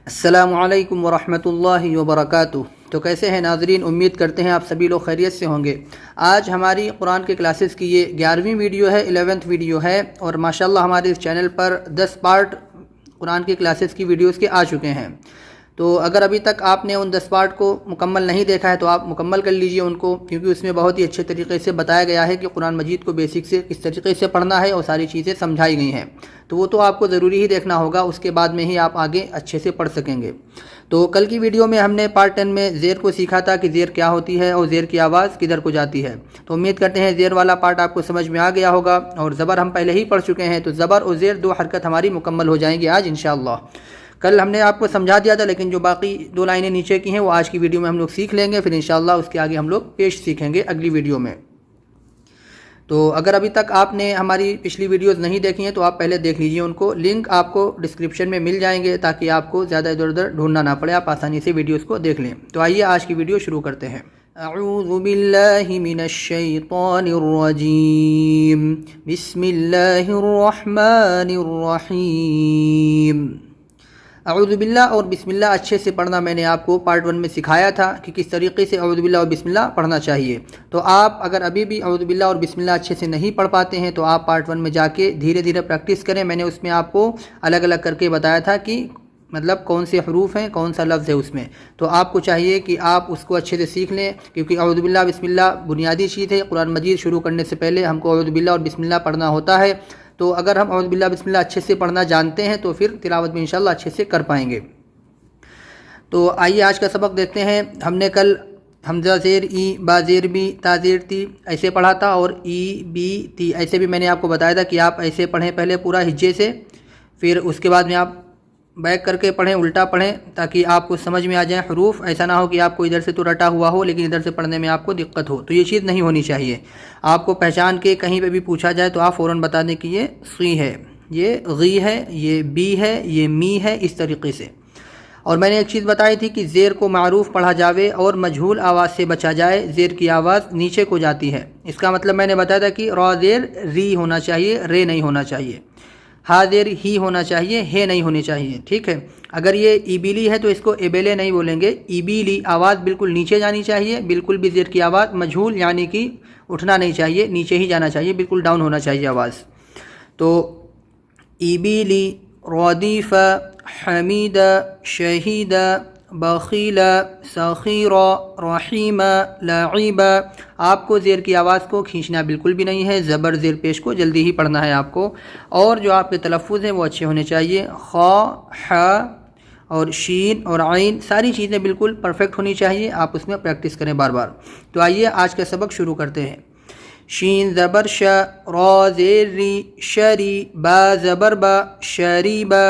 السلام علیکم ورحمۃ اللہ وبرکاتہ۔ تو کیسے ہیں ناظرین؟ امید کرتے ہیں آپ سبھی لوگ خیریت سے ہوں گے۔ آج ہماری قرآن کے کلاسز کی یہ 11ویں ویڈیو ہے، 11ویں ویڈیو ہے، اور ماشاءاللہ ہمارے اس چینل پر 10 پارٹ قرآن کے کلاسز کی ویڈیوز کے آ چکے ہیں۔ تو اگر ابھی تک آپ نے ان 10 پارٹ کو مکمل نہیں دیکھا ہے تو آپ مکمل کر لیجئے ان کو، کیونکہ اس میں بہت ہی اچھے طریقے سے بتایا گیا ہے کہ قرآن مجید کو بیسک سے کس طریقے سے پڑھنا ہے، اور ساری چیزیں سمجھائی گئی ہیں۔ تو وہ تو آپ کو ضروری ہی دیکھنا ہوگا، اس کے بعد میں ہی آپ آگے اچھے سے پڑھ سکیں گے۔ تو کل کی ویڈیو میں ہم نے پارٹ 10 میں زیر کو سیکھا تھا کہ زیر کیا ہوتی ہے اور زیر کی آواز کدھر کو جاتی ہے۔ تو امید کرتے ہیں زیر والا پارٹ آپ کو سمجھ میں آ گیا ہوگا، اور زبر ہم پہلے ہی پڑھ چکے ہیں، تو زبر اور زیر 2 حرکت ہماری مکمل ہو جائیں گی آج انشاءاللہ۔ کل ہم نے آپ کو سمجھا دیا تھا، لیکن جو باقی 2 لائنیں نیچے کی ہیں وہ آج کی ویڈیو میں ہم لوگ سیکھ لیں گے، پھر انشاءاللہ اس کے آگے ہم لوگ پیش سیکھیں گے اگلی ویڈیو میں۔ تو اگر ابھی تک آپ نے ہماری پچھلی ویڈیوز نہیں دیکھی ہیں تو آپ پہلے دیکھ لیجئے ان کو، لنک آپ کو ڈسکرپشن میں مل جائیں گے، تاکہ آپ کو زیادہ ادھر ادھر ڈھونڈنا نہ پڑے، آپ آسانی سے ویڈیوز کو دیکھ لیں۔ تو آئیے آج کی ویڈیو شروع کرتے ہیں۔ اعوذ باللہ من الشیطان الرجیم، بسم اللہ الرحمن الرحیم۔ اعوذ باللہ اور بسم اللہ اچھے سے پڑھنا میں نے آپ کو پارٹ 1 میں سکھایا تھا کہ کس طریقے سے اعوذ باللہ اور بسم اللہ پڑھنا چاہیے۔ تو آپ اگر ابھی بھی اعوذ باللہ اور بسم اللہ اچھے سے نہیں پڑھ پاتے ہیں تو آپ پارٹ 1 میں جا کے دھیرے دھیرے پریکٹس کریں۔ میں نے اس میں آپ کو الگ الگ کر کے بتایا تھا کہ مطلب کون سے حروف ہیں، کون سا لفظ ہے اس میں۔ تو آپ کو چاہیے کہ آپ اس کو اچھے سے سیکھ لیں، کیونکہ اعوذ باللہ بسم اللہ بنیادی چیز ہے۔ قرآن مجید شروع کرنے سے پہلے ہم کو اعوذ باللہ اور بسم اللہ پڑھنا ہوتا ہے۔ تو اگر ہم اعوذ باللہ بسم اللہ اچھے سے پڑھنا جانتے ہیں تو پھر تلاوت بھی انشاءاللہ اچھے سے کر پائیں گے۔ تو آئیے آج کا سبق دیکھتے ہیں۔ ہم نے کل حمزہ زیر ای، با زیر بی، تا زیر تی ایسے پڑھا تھا، اور ای بی تی ایسے بھی میں نے آپ کو بتایا تھا کہ آپ ایسے پڑھیں پہلے پورا ہجے سے، پھر اس کے بعد میں آپ بیک کر کے پڑھیں، الٹا پڑھیں، تاکہ آپ کو سمجھ میں آ جائیں حروف۔ ایسا نہ ہو کہ آپ کو ادھر سے تو رٹا ہوا ہو لیکن ادھر سے پڑھنے میں آپ کو دقت ہو، تو یہ چیز نہیں ہونی چاہیے۔ آپ کو پہچان کے کہیں پہ بھی پوچھا جائے تو آپ فوراً بتا دیں کہ یہ سی ہے، یہ غی ہے، یہ بی ہے، یہ می ہے، اس طریقے سے۔ اور میں نے ایک چیز بتائی تھی کہ زیر کو معروف پڑھا جاوے اور مجہول آواز سے بچا جائے، زیر کی آواز نیچے کو جاتی ہے۔ اس کا مطلب میں نے بتایا تھا کہ را زیر ری ہونا چاہیے، رے نہیں ہونا چاہیے۔ ہا زیر ہی ہونا چاہیے، ہے نہیں ہونی چاہیے، ٹھیک ہے۔ اگر یہ ایبیلی ہے تو اس کو ایبیلے نہیں بولیں گے، ایبیلی۔ آواز بالکل نیچے جانی چاہیے، بالکل بھی زیر کی آواز مجہول یعنی کہ اٹھنا نہیں چاہیے، نیچے ہی جانا چاہیے، بالکل ڈاؤن ہونا چاہیے آواز۔ تو ایبیلی، ردیفہ، حمیدہ، شہیدہ، بخیلہ، سخیرہ، رحیمہ، لعیبہ۔ آپ کو زیر کی آواز کو کھینچنا بالکل بھی نہیں ہے، زبر زیر پیش کو جلدی ہی پڑھنا ہے آپ کو، اور جو آپ کے تلفظ ہیں وہ اچھے ہونے چاہیے۔ خا، ح اور شین اور عین ساری چیزیں بالکل پرفیکٹ ہونی چاہیے، آپ اس میں پریکٹس کریں بار بار۔ تو آئیے آج کا سبق شروع کرتے ہیں۔ شین زبر ش، را زیر ری، شری، با زبر با، شریبا۔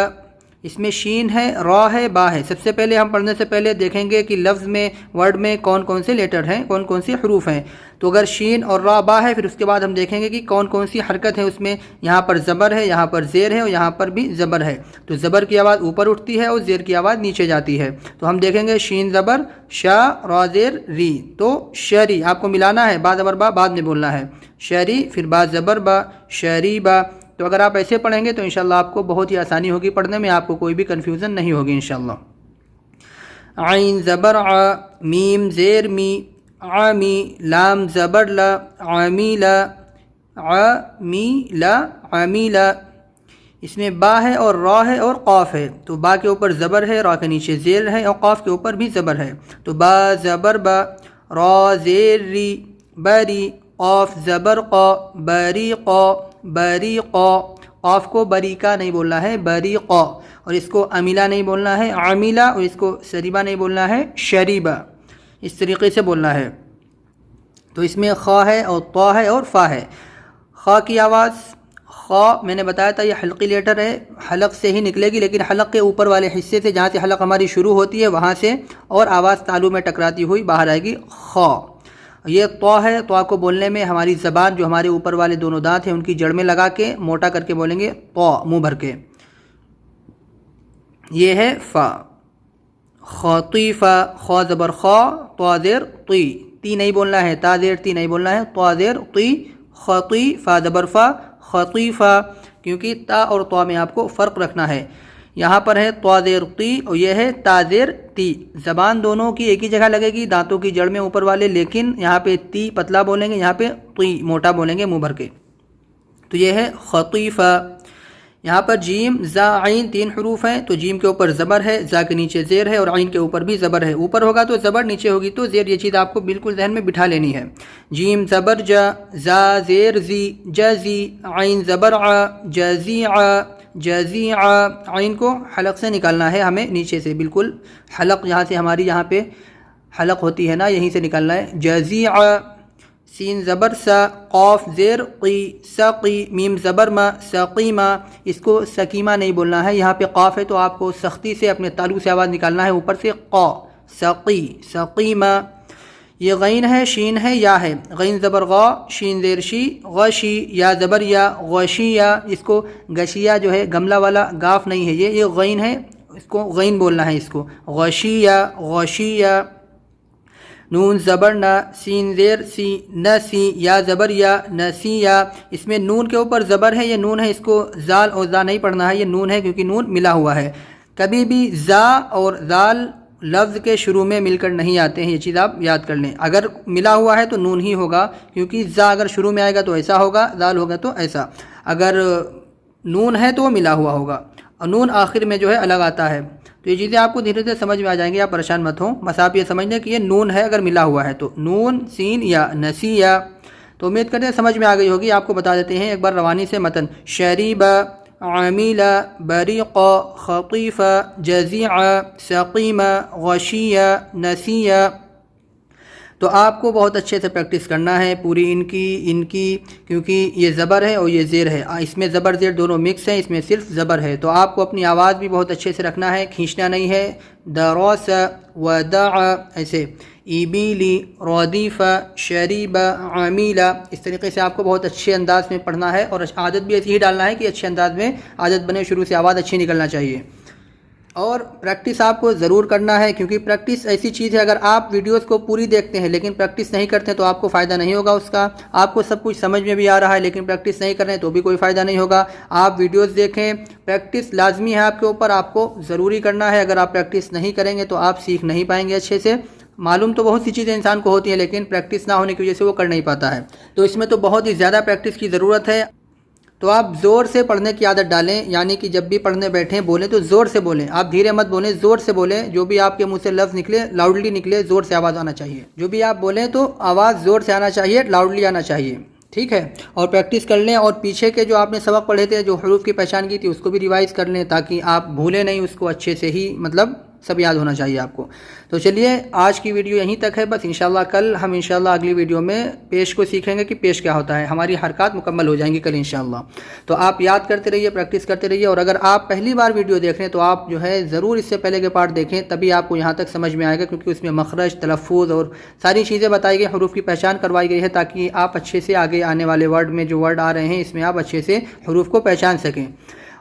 اس میں شین ہے، را ہے، با ہے۔ سب سے پہلے ہم پڑھنے سے پہلے دیکھیں گے کہ لفظ میں، ورڈ میں کون کون سے لیٹر ہیں، کون کون سی حروف ہیں۔ تو اگر شین اور را با ہے، پھر اس کے بعد ہم دیکھیں گے کہ کون کون سی حرکت ہے اس میں۔ یہاں پر زبر ہے، یہاں پر زیر ہے، اور یہاں پر بھی زبر ہے۔ تو زبر کی آواز اوپر اٹھتی ہے اور زیر کی آواز نیچے جاتی ہے۔ تو ہم دیکھیں گے شین زبر شا، را زیر ری، تو شری آپ کو ملانا ہے، با زبر با بعد میں بولنا ہے، شری، پھر با زبر با، شریبا۔ تو اگر آپ ایسے پڑھیں گے تو انشاءاللہ آپ کو بہت ہی آسانی ہوگی پڑھنے میں، آپ کو کوئی بھی کنفیوژن نہیں ہوگی انشاءاللہ۔ عین زبر ع، میم زیر می، عامی، لام زبر ل، عامیلا، عامیلا، عامیلا۔ اس میں با ہے اور را ہے اور قاف ہے، تو با کے اوپر زبر ہے، را کے نیچے زیر ہے، اور قاف کے اوپر بھی زبر ہے، تو با زبر با، را زیر ری، بری، قاف زبر قا، بریقا، بریقا۔ قاف کو بریقا نہیں بولنا ہے، بریقا، اور اس کو امیلا نہیں بولنا ہے، عمیلا، اور اس کو شریبا نہیں بولنا ہے، شریبا، اس طریقے سے بولنا ہے۔ تو اس میں خا ہے اور طا ہے اور فا ہے۔ خا کی آواز، خا میں نے بتایا تھا یہ حلقی لیٹر ہے، حلق سے ہی نکلے گی، لیکن حلق کے اوپر والے حصے سے، جہاں سے حلق ہماری شروع ہوتی ہے وہاں سے، اور آواز تالو میں ٹکراتی ہوئی باہر آئے گی، خا۔ یہ طا ہے، طا کو بولنے میں ہماری زبان جو ہمارے اوپر والے دونوں دانت ہیں ان کی جڑ میں لگا کے موٹا کر کے بولیں گے، طا، منہ بھر کے۔ یہ ہے فا، خطیفہ، خا زبر خا، طا زیر طی، تی نہیں بولنا ہے، تا زیر تی نہیں بولنا ہے، طا زیر طی، خطی، فا زبر فا، خطیفہ، کیونکہ تا اور طا میں آپ کو فرق رکھنا ہے۔ یہاں پر ہے طا زیر قی اور یہ ہے تا زیر تی. زبان دونوں کی ایک ہی جگہ لگے گی دانتوں کی جڑ میں اوپر والے، لیکن یہاں پہ تی پتلا بولیں گے، یہاں پہ قی موٹا بولیں گے منہ بھر کے. تو یہ ہے خطیفہ. یہاں پر جیم زا عین 3 حروف ہیں، تو جیم کے اوپر زبر ہے، زا کے نیچے زیر ہے اور عین کے اوپر بھی زبر ہے. اوپر ہوگا تو زبر، نیچے ہوگی تو زیر. یہ چیز آپ کو بالکل ذہن میں بٹھا لینی ہے. جیم زبر جا، زا زیر زی، جزی، عین زبر ع، جزی ع، جزی ع. عین کو حلق سے نکالنا ہے ہمیں، نیچے سے بالکل حلق یہاں سے ہماری یہاں پہ حلق ہوتی ہے نا، یہیں سے نکالنا ہے. جزی ع. سین زبر سا، قاف زیر قی، سقی، میم زبر ما، سقیمہ. اس کو سکیمہ نہیں بولنا ہے، یہاں پہ قاف ہے تو آپ کو سختی سے اپنے تالو سے آواز نکالنا ہے اوپر سے قا، سقی، سقیمہ. یہ غین ہے، شین ہے، یا ہے. غین زبر غا، شین زیر شی، غشی. یا زبر یا، غشیہ. اس کو گشیہ جو ہے گملہ والا گاف نہیں ہے، یہ غین ہے، اس کو غین بولنا ہے. اس کو غشیہ، غشیہ. نون زبر نا، سین زیر سی، نسی. یا زبر یا، نسیہ. اس میں نون کے اوپر زبر ہے، یہ نون ہے، اس کو زال اور زا نہیں پڑھنا ہے، یہ نون ہے کیونکہ نون ملا ہوا ہے. کبھی بھی زا اور زال لفظ کے شروع میں مل کر نہیں آتے ہیں، یہ چیز آپ یاد کر لیں. اگر ملا ہوا ہے تو نون ہی ہوگا، کیونکہ زا اگر شروع میں آئے گا تو ایسا ہوگا، زال ہوگا تو ایسا. اگر نون ہے تو وہ ملا ہوا ہوگا، اور نون آخر میں جو ہے الگ آتا ہے. تو یہ چیزیں آپ کو دھیرے دھیرے سمجھ میں آ جائیں گے، آپ پریشان مت ہوں. بس آپ یہ سمجھ لیں کہ یہ نون ہے اگر ملا ہوا ہے تو، نون سین یا نسیہ. تو امید کرتے ہیں سمجھ میں آ گئی ہوگی. آپ کو بتا دیتے ہیں ایک بار روانی سے متن. شریبہ، عامیلہ، بریقہ، خطیفہ، جزیعہ، سقیمہ، غشیہ، نسیہ. تو آپ کو بہت اچھے سے پریکٹس کرنا ہے پوری ان کی کیونکہ یہ زبر ہے اور یہ زیر ہے. اس میں زبر زیر دونوں مکس ہیں، اس میں صرف زبر ہے. تو آپ کو اپنی آواز بھی بہت اچھے سے رکھنا ہے، کھینچنا نہیں ہے. دروس، ودع، ایسے. ایبیلی، ردیفہ، شریبہ، عامیلہ. اس طریقے سے آپ کو بہت اچھے انداز میں پڑھنا ہے، اور عادت بھی ایسی ہی ڈالنا ہے کہ اچھے انداز میں عادت بنے، شروع سے آواز اچھی نکلنا چاہیے. اور پریکٹس آپ کو ضرور کرنا ہے، کیونکہ پریکٹس ایسی چیز ہے، اگر آپ ویڈیوز کو پوری دیکھتے ہیں لیکن پریکٹس نہیں کرتے ہیں تو آپ کو فائدہ نہیں ہوگا اس کا. آپ کو سب کچھ سمجھ میں بھی آ رہا ہے لیکن پریکٹس نہیں کر رہے ہیں تو بھی کوئی فائدہ نہیں ہوگا. آپ ویڈیوز دیکھیں، پریکٹس لازمی ہے آپ کے اوپر، آپ کو ضروری کرنا ہے. اگر آپ پریکٹس نہیں کریں گے تو آپ سیکھ نہیں پائیں گے اچھے سے. معلوم تو بہت سی چیزیں انسان کو ہوتی ہیں لیکن پریکٹس نہ ہونے کی وجہ سے وہ کر نہیں پاتا ہے. تو اس میں تو بہت ہی زیادہ پریکٹس کی ضرورت ہے. تو آپ زور سے پڑھنے کی عادت ڈالیں، یعنی کہ جب بھی پڑھنے بیٹھیں بولیں تو زور سے بولیں. آپ دھیرے مت بولیں، زور سے بولیں. جو بھی آپ کے منہ سے لفظ نکلے لاؤڈلی نکلے، زور سے آواز آنا چاہیے. جو بھی آپ بولیں تو آواز زور سے آنا چاہیے، لاؤڈلی آنا چاہیے. ٹھیک ہے. اور پریکٹس کر لیں، اور پیچھے کے جو آپ نے سبق پڑھے تھے، جو حروف کی پہچان کی تھی، اس کو بھی ریوائز کر لیں تاکہ آپ بھولیں نہیں اس کو. اچھے سے ہی مطلب سب یاد ہونا چاہیے آپ کو. تو چلیے آج کی ویڈیو یہیں تک ہے بس. انشاءاللہ کل ہم انشاءاللہ اگلی ویڈیو میں پیش کو سیکھیں گے کہ پیش کیا ہوتا ہے. ہماری حرکات مکمل ہو جائیں گی کل انشاءاللہ. تو آپ یاد کرتے رہیے، پریکٹس کرتے رہیے. اور اگر آپ پہلی بار ویڈیو دیکھ رہے ہیں تو آپ جو ہے ضرور اس سے پہلے کے پارٹ دیکھیں، تبھی آپ کو یہاں تک سمجھ میں آئے گا، کیونکہ اس میں مخرج، تلفظ اور ساری چیزیں بتائی گئی، حروف کی پہچان کروائی گئی ہے تاکہ آپ اچھے سے آگے آنے والے ورڈ میں جو ورڈ آ رہے ہیں اس میں آپ اچھے سے حروف کو پہچان سکیں.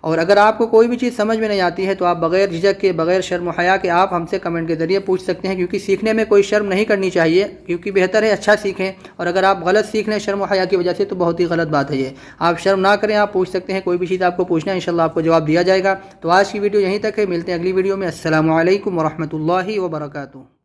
اور اگر آپ کو کوئی بھی چیز سمجھ میں نہیں آتی ہے تو آپ بغیر جھجک کے، بغیر شرم و حیا کے آپ ہم سے کمنٹ کے ذریعے پوچھ سکتے ہیں، کیونکہ سیکھنے میں کوئی شرم نہیں کرنی چاہیے، کیونکہ بہتر ہے اچھا سیکھیں. اور اگر آپ غلط سیکھ لیں شرم و حیا کی وجہ سے تو بہت ہی غلط بات ہے یہ. آپ شرم نہ کریں، آپ پوچھ سکتے ہیں، کوئی بھی چیز آپ کو پوچھنا ہے انشاءاللہ آپ کو جواب دیا جائے گا. تو آج کی ویڈیو یہیں تک ہے، ملتے ہیں اگلی ویڈیو میں. السلام علیکم ورحمۃ اللہ وبرکاتہ.